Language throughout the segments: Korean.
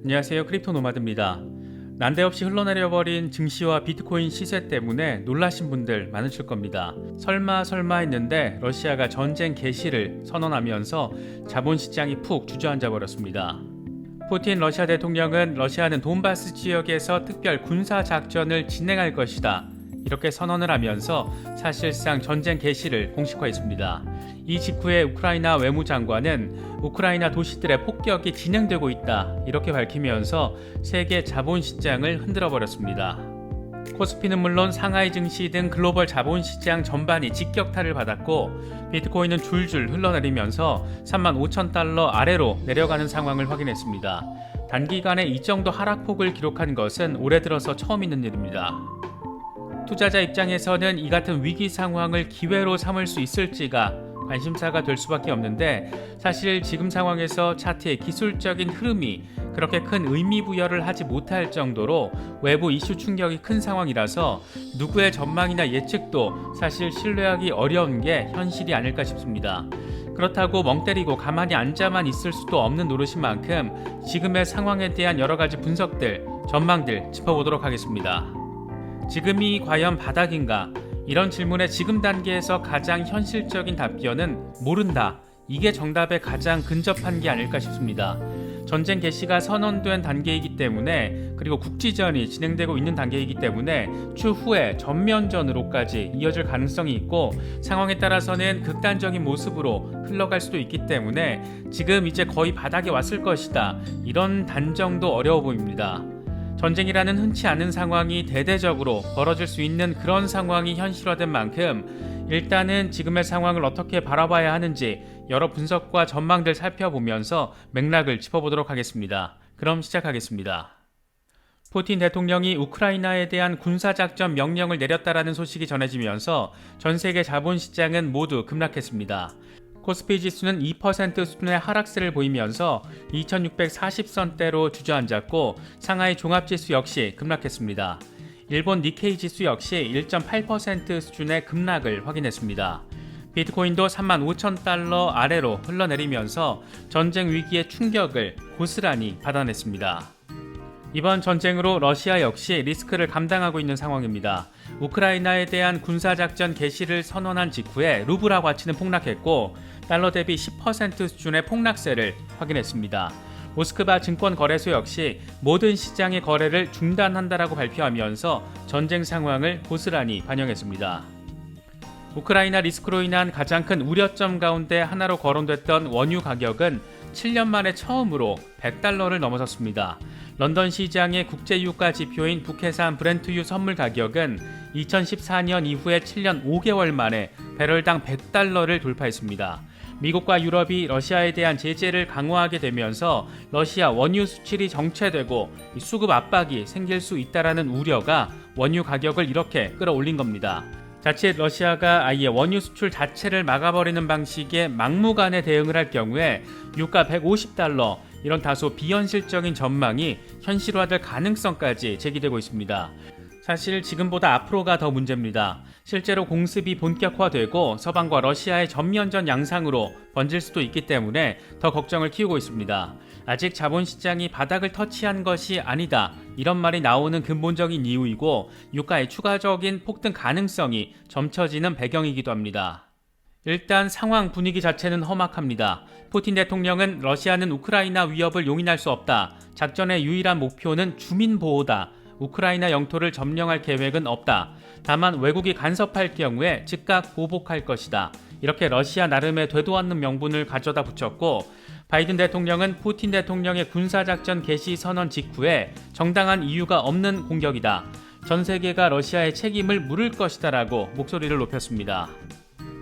안녕하세요. 크립토 노마드입니다. 난데없이 흘러내려버린 증시와 비트코인 시세 때문에 놀라신 분들 많으실 겁니다. 설마 했는데 러시아가 전쟁 개시를 선언하면서 자본시장이 푹 주저앉아 버렸습니다. 푸틴 러시아 대통령은 러시아는 돈바스 지역에서 특별 군사작전을 진행할 것이다, 이렇게 선언을 하면서 사실상 전쟁 개시를 공식화했습니다. 이 직후에 우크라이나 외무장관은 우크라이나 도시들의 폭격이 진행되고 있다, 이렇게 밝히면서 세계 자본시장을 흔들어 버렸습니다. 코스피는 물론 상하이 증시 등 글로벌 자본시장 전반이 직격탄을 받았고, 비트코인은 줄줄 흘러내리면서 35,000달러 아래로 내려가는 상황을 확인했습니다. 단기간에 이 정도 하락폭을 기록한 것은 올해 들어서 처음 있는 일입니다. 투자자 입장에서는 이 같은 위기 상황을 기회로 삼을 수 있을지가 관심사가 될 수밖에 없는데, 사실 지금 상황에서 차트의 기술적인 흐름이 그렇게 큰 의미 부여를 하지 못할 정도로 외부 이슈 충격이 큰 상황이라서 누구의 전망이나 예측도 사실 신뢰하기 어려운 게 현실이 아닐까 싶습니다. 그렇다고 멍 때리고 가만히 앉아만 있을 수도 없는 노릇인 만큼 지금의 상황에 대한 여러 가지 분석들, 전망들 짚어보도록 하겠습니다. 지금이 과연 바닥인가? 이런 질문에 지금 단계에서 가장 현실적인 답변은 모른다, 이게 정답에 가장 근접한 게 아닐까 싶습니다. 전쟁 개시가 선언된 단계이기 때문에, 그리고 국지전이 진행되고 있는 단계이기 때문에 추후에 전면전으로까지 이어질 가능성이 있고, 상황에 따라서는 극단적인 모습으로 흘러갈 수도 있기 때문에 지금 이제 거의 바닥에 왔을 것이다, 이런 단정도 어려워 보입니다. 전쟁이라는 흔치 않은 상황이 대대적으로 벌어질 수 있는 그런 상황이 현실화된 만큼 일단은 지금의 상황을 어떻게 바라봐야 하는지 여러 분석과 전망들 살펴보면서 맥락을 짚어보도록 하겠습니다. 그럼 시작하겠습니다. 푸틴 대통령이 우크라이나에 대한 군사작전 명령을 내렸다라는 소식이 전해지면서 전 세계 자본시장은 모두 급락했습니다. 코스피 지수는 2% 수준의 하락세를 보이면서 2640선대로 주저앉았고, 상하이 종합지수 역시 급락했습니다. 일본 니케이 지수 역시 1.8% 수준의 급락을 확인했습니다. 비트코인도 35,000달러 아래로 흘러내리면서 전쟁 위기의 충격을 고스란히 받아냈습니다. 이번 전쟁으로 러시아 역시 리스크를 감당하고 있는 상황입니다. 우크라이나에 대한 군사작전 개시를 선언한 직후에 루블화 가치는 폭락했고, 달러 대비 10% 수준의 폭락세를 확인했습니다. 모스크바 증권거래소 역시 모든 시장의 거래를 중단한다라고 발표하면서 전쟁 상황을 고스란히 반영했습니다. 우크라이나 리스크로 인한 가장 큰 우려점 가운데 하나로 거론됐던 원유 가격은 7년 만에 처음으로 100달러를 넘어섰습니다. 런던 시장의 국제유가 지표인 북해산 브렌트유 선물 가격은 2014년 이후에 7년 5개월 만에 배럴당 100달러를 돌파했습니다. 미국과 유럽이 러시아에 대한 제재를 강화하게 되면서 러시아 원유 수출이 정체되고 수급 압박이 생길 수 있다라는 우려가 원유 가격을 이렇게 끌어올린 겁니다. 자칫 러시아가 아예 원유 수출 자체를 막아버리는 방식의 막무가내 대응을 할 경우에 유가 150달러, 이런 다소 비현실적인 전망이 현실화될 가능성까지 제기되고 있습니다. 사실 지금보다 앞으로가 더 문제입니다. 실제로 공습이 본격화되고 서방과 러시아의 전면전 양상으로 번질 수도 있기 때문에 더 걱정을 키우고 있습니다. 아직 자본시장이 바닥을 터치한 것이 아니다, 이런 말이 나오는 근본적인 이유이고, 유가의 추가적인 폭등 가능성이 점쳐지는 배경이기도 합니다. 일단 상황 분위기 자체는 험악합니다. 푸틴 대통령은 러시아는 우크라이나 위협을 용인할 수 없다, 작전의 유일한 목표는 주민 보호다, 우크라이나 영토를 점령할 계획은 없다, 다만 외국이 간섭할 경우에 즉각 보복할 것이다, 이렇게 러시아 나름의 되도 않는 명분을 가져다 붙였고, 바이든 대통령은 푸틴 대통령의 군사작전 개시 선언 직후에 정당한 이유가 없는 공격이다, 전 세계가 러시아의 책임을 물을 것이다 라고 목소리를 높였습니다.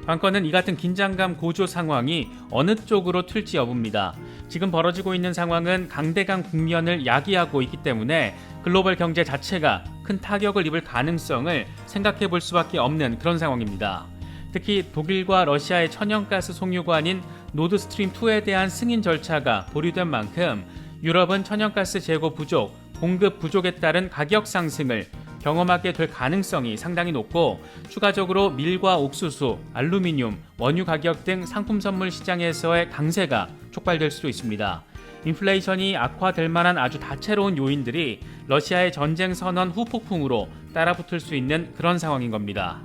관건은 이 같은 긴장감 고조 상황이 어느 쪽으로 튈지 여부입니다. 지금 벌어지고 있는 상황은 강대강 국면을 야기하고 있기 때문에 글로벌 경제 자체가 큰 타격을 입을 가능성을 생각해 볼 수밖에 없는 그런 상황입니다. 특히 독일과 러시아의 천연가스 송유관인 노드스트림2에 대한 승인 절차가 보류된 만큼 유럽은 천연가스 재고 부족, 공급 부족에 따른 가격 상승을 경험하게 될 가능성이 상당히 높고, 추가적으로 밀과 옥수수, 알루미늄, 원유 가격 등 상품 선물 시장에서의 강세가 촉발될 수도 있습니다. 인플레이션이 악화될 만한 아주 다채로운 요인들이 러시아의 전쟁 선언 후폭풍으로 따라붙을 수 있는 그런 상황인 겁니다.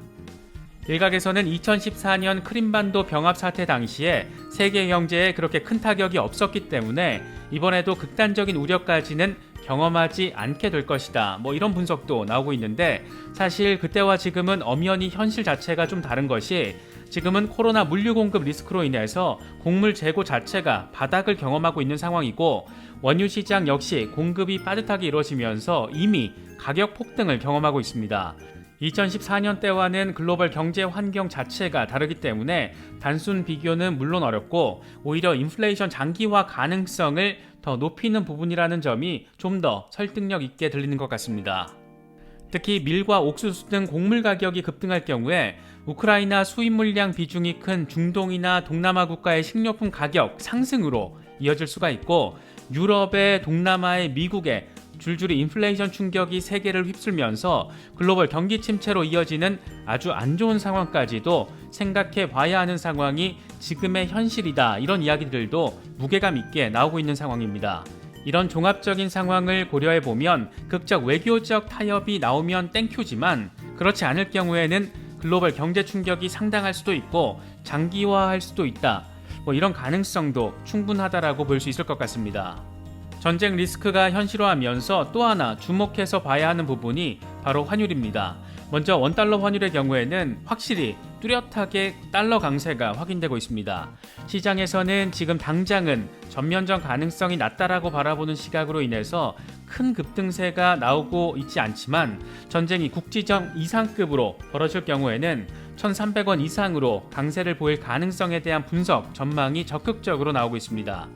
일각에서는 2014년 크림반도 병합 사태 당시에 세계 경제에 그렇게 큰 타격이 없었기 때문에 이번에도 극단적인 우려까지는 경험하지 않게 될 것이다. 이런 분석도 나오고 있는데, 사실 그때와 지금은 엄연히 현실 자체가 좀 다른 것이, 지금은 코로나 물류 공급 리스크로 인해서 곡물 재고 자체가 바닥을 경험하고 있는 상황이고, 원유 시장 역시 공급이 빠듯하게 이루어지면서 이미 가격 폭등을 경험하고 있습니다. 2014년 때와는 글로벌 경제 환경 자체가 다르기 때문에 단순 비교는 물론 어렵고, 오히려 인플레이션 장기화 가능성을 더 높이는 부분이라는 점이 좀 더 설득력 있게 들리는 것 같습니다. 특히 밀과 옥수수 등 곡물 가격이 급등할 경우에 우크라이나 수입 물량 비중이 큰 중동이나 동남아 국가의 식료품 가격 상승으로 이어질 수가 있고, 유럽의 동남아의 미국의 줄줄이 인플레이션 충격이 세계를 휩쓸면서 글로벌 경기 침체로 이어지는 아주 안 좋은 상황까지도 생각해 봐야 하는 상황이 지금의 현실이다, 이런 이야기들도 무게감 있게 나오고 있는 상황입니다. 이런 종합적인 상황을 고려해 보면 극적 외교적 타협이 나오면 땡큐지만, 그렇지 않을 경우에는 글로벌 경제 충격이 상당할 수도 있고 장기화할 수도 있다, 이런 가능성도 충분하다라고 볼 수 있을 것 같습니다. 전쟁 리스크가 현실화하면서 또 하나 주목해서 봐야 하는 부분이 바로 환율입니다. 먼저 원달러 환율의 경우에는 확실히 뚜렷하게 달러 강세가 확인되고 있습니다. 시장에서는 지금 당장은 전면전 가능성이 낮다라고 바라보는 시각으로 인해서 큰 급등세가 나오고 있지 않지만, 전쟁이 국지적 이상급으로 벌어질 경우에는 1,300원 이상으로 강세를 보일 가능성에 대한 분석 전망이 적극적으로 나오고 있습니다.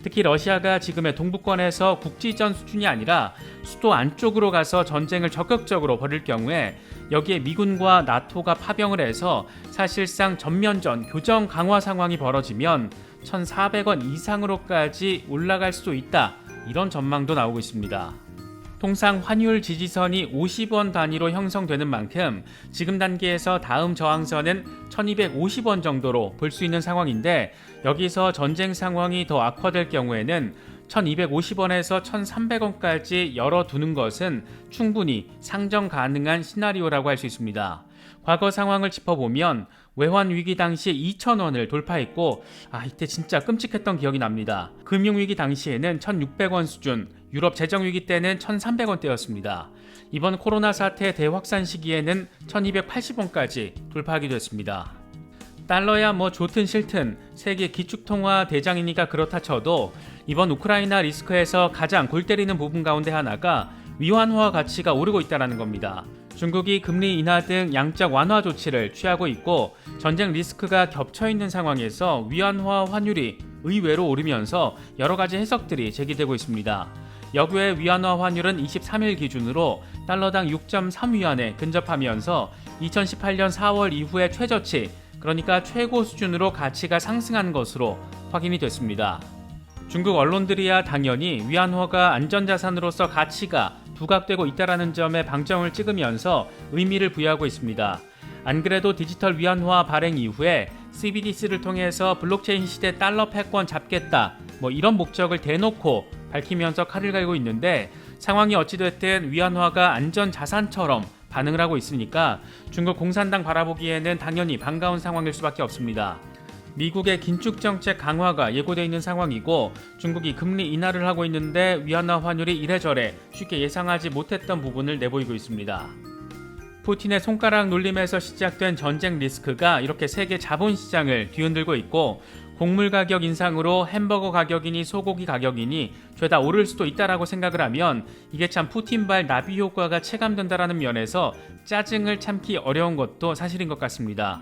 특히 러시아가 지금의 동부권에서 국지전 수준이 아니라 수도 안쪽으로 가서 전쟁을 적극적으로 벌일 경우에 여기에 미군과 나토가 파병을 해서 사실상 전면전 교전 강화 상황이 벌어지면 1,400원 이상으로까지 올라갈 수도 있다, 이런 전망도 나오고 있습니다. 통상 환율 지지선이 50원 단위로 형성되는 만큼 지금 단계에서 다음 저항선은 1250원 정도로 볼 수 있는 상황인데, 여기서 전쟁 상황이 더 악화될 경우에는 1250원에서 1300원까지 열어두는 것은 충분히 상정 가능한 시나리오라고 할 수 있습니다. 과거 상황을 짚어보면 외환 위기 당시 2,000원을 돌파했고, 이때 진짜 끔찍했던 기억이 납니다. 금융위기 당시에는 1,600원 수준, 유럽 재정위기 때는 1,300원대였습니다. 이번 코로나 사태 대확산 시기에는 1,280원까지 돌파하기도 했습니다. 달러야 좋든 싫든 세계 기축통화 대장이니까 그렇다 쳐도 이번 우크라이나 리스크에서 가장 골 때리는 부분 가운데 하나가 위안화 가치가 오르고 있다는 겁니다. 중국이 금리 인하 등 양적 완화 조치를 취하고 있고, 전쟁 리스크가 겹쳐있는 상황에서 위안화 환율이 의외로 오르면서 여러 가지 해석들이 제기되고 있습니다. 역외 위안화 환율은 23일 기준으로 달러당 6.3위안에 근접하면서 2018년 4월 이후의 최저치, 그러니까 최고 수준으로 가치가 상승한 것으로 확인이 됐습니다. 중국 언론들이야 당연히 위안화가 안전자산으로서 가치가 부각되고 있다는 점에 방점을 찍으면서 의미를 부여하고 있습니다. 안 그래도 디지털 위안화 발행 이후에 CBDC를 통해서 블록체인 시대 달러 패권 잡겠다, 이런 목적을 대놓고 밝히면서 칼을 갈고 있는데, 상황이 어찌됐든 위안화가 안전자산처럼 반응을 하고 있으니까 중국 공산당 바라보기에는 당연히 반가운 상황일 수밖에 없습니다. 미국의 긴축 정책 강화가 예고되어 있는 상황이고, 중국이 금리 인하를 하고 있는데 위안화 환율이 이래저래 쉽게 예상하지 못했던 부분을 내보이고 있습니다. 푸틴의 손가락 눌림에서 시작된 전쟁 리스크가 이렇게 세계 자본시장을 뒤흔들고 있고, 곡물 가격 인상으로 햄버거 가격이니 소고기 가격이니 죄다 오를 수도 있다라고 생각을 하면 이게 참 푸틴발 나비 효과가 체감된다라는 면에서 짜증을 참기 어려운 것도 사실인 것 같습니다.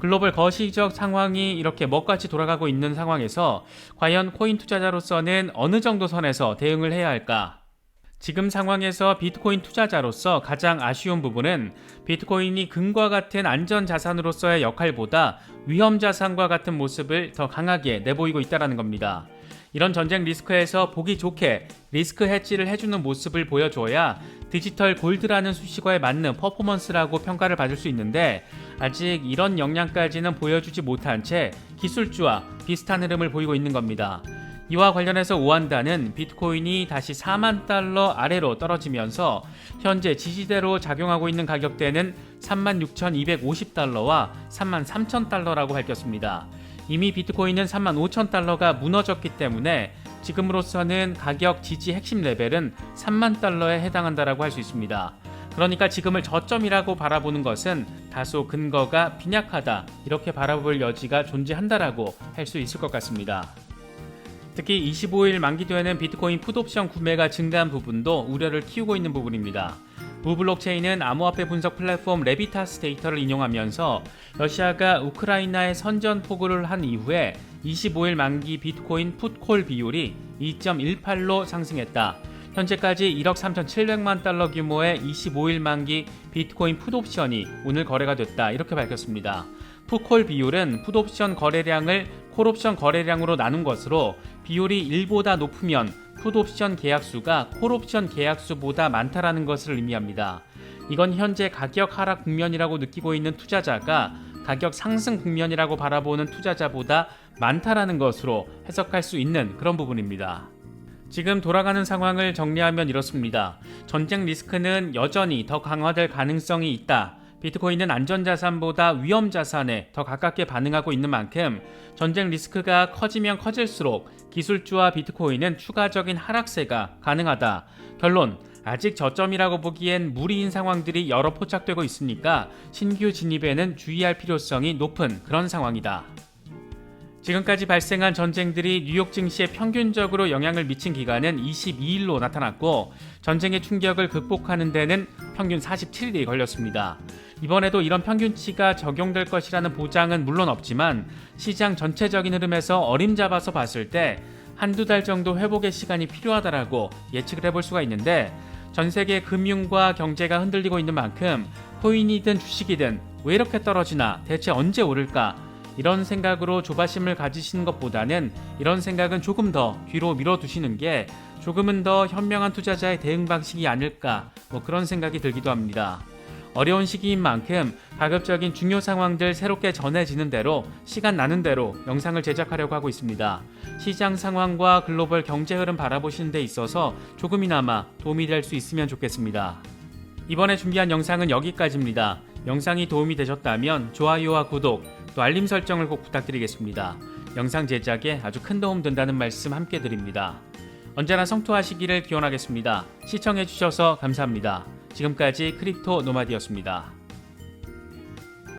글로벌 거시적 상황이 이렇게 먹같이 돌아가고 있는 상황에서 과연 코인 투자자로서는 어느 정도 선에서 대응을 해야 할까? 지금 상황에서 비트코인 투자자로서 가장 아쉬운 부분은 비트코인이 금과 같은 안전자산으로서의 역할보다 위험자산과 같은 모습을 더 강하게 내보이고 있다는 겁니다. 이런 전쟁 리스크에서 보기 좋게 리스크 해지를 해주는 모습을 보여줘야 디지털 골드라는 수식어에 맞는 퍼포먼스라고 평가를 받을 수 있는데, 아직 이런 역량까지는 보여주지 못한 채 기술주와 비슷한 흐름을 보이고 있는 겁니다. 이와 관련해서 오한다는 비트코인이 다시 4만 달러 아래로 떨어지면서 현재 지지대로 작용하고 있는 가격대는 36,250달러와 33,000달러라고 밝혔습니다. 이미 비트코인은 35,000달러가 무너졌기 때문에 지금으로서는 가격 지지 핵심 레벨은 3만 달러에 해당한다라고 할 수 있습니다. 그러니까 지금을 저점이라고 바라보는 것은 다소 근거가 빈약하다, 이렇게 바라볼 여지가 존재한다라고 할 수 있을 것 같습니다. 특히 25일 만기되는 비트코인 풋옵션 구매가 증가한 부분도 우려를 키우고 있는 부분입니다. 무블록체인은 암호화폐 분석 플랫폼 레비타스 데이터를 인용하면서 러시아가 우크라이나에 선전포고를 한 이후에 25일 만기 비트코인 풋콜 비율이 2.18로 상승했다. 현재까지 1억 3,700만 달러 규모의 25일 만기 비트코인 풋옵션이 오늘 거래가 됐다, 이렇게 밝혔습니다. 풋콜 비율은 풋옵션 거래량을 콜옵션 거래량으로 나눈 것으로 비율이 1보다 높으면 풋옵션 계약수가 콜옵션 계약수보다 많다라는 것을 의미합니다. 이건 현재 가격 하락 국면이라고 느끼고 있는 투자자가 가격 상승 국면이라고 바라보는 투자자보다 많다라는 것으로 해석할 수 있는 그런 부분입니다. 지금 돌아가는 상황을 정리하면 이렇습니다. 전쟁 리스크는 여전히 더 강화될 가능성이 있다. 비트코인은 안전자산보다 위험자산에 더 가깝게 반응하고 있는 만큼 전쟁 리스크가 커지면 커질수록 기술주와 비트코인은 추가적인 하락세가 가능하다. 결론, 아직 저점이라고 보기엔 무리인 상황들이 여러 포착되고 있으니까 신규 진입에는 주의할 필요성이 높은 그런 상황이다. 지금까지 발생한 전쟁들이 뉴욕 증시에 평균적으로 영향을 미친 기간은 22일로 나타났고 전쟁의 충격을 극복하는 데는 평균 47일이 걸렸습니다. 이번에도 이런 평균치가 적용될 것이라는 보장은 물론 없지만 시장 전체적인 흐름에서 어림잡아서 봤을 때 한두 달 정도 회복의 시간이 필요하다라고 예측을 해볼 수가 있는데, 전 세계 금융과 경제가 흔들리고 있는 만큼 코인이든 주식이든 왜 이렇게 떨어지나, 대체 언제 오를까, 이런 생각으로 조바심을 가지시는 것보다는 이런 생각은 조금 더 뒤로 밀어두시는 게 조금은 더 현명한 투자자의 대응 방식이 아닐까, 그런 생각이 들기도 합니다. 어려운 시기인 만큼 가급적인 중요 상황들 새롭게 전해지는 대로 시간 나는 대로 영상을 제작하려고 하고 있습니다. 시장 상황과 글로벌 경제 흐름 바라보시는 데 있어서 조금이나마 도움이 될 수 있으면 좋겠습니다. 이번에 준비한 영상은 여기까지입니다. 영상이 도움이 되셨다면 좋아요와 구독, 또 알림 설정을 꼭 부탁드리겠습니다. 영상 제작에 아주 큰 도움 된다는 말씀 함께 드립니다. 언제나 성투하시기를 기원하겠습니다. 시청해주셔서 감사합니다. 지금까지 크립토 노마디였습니다.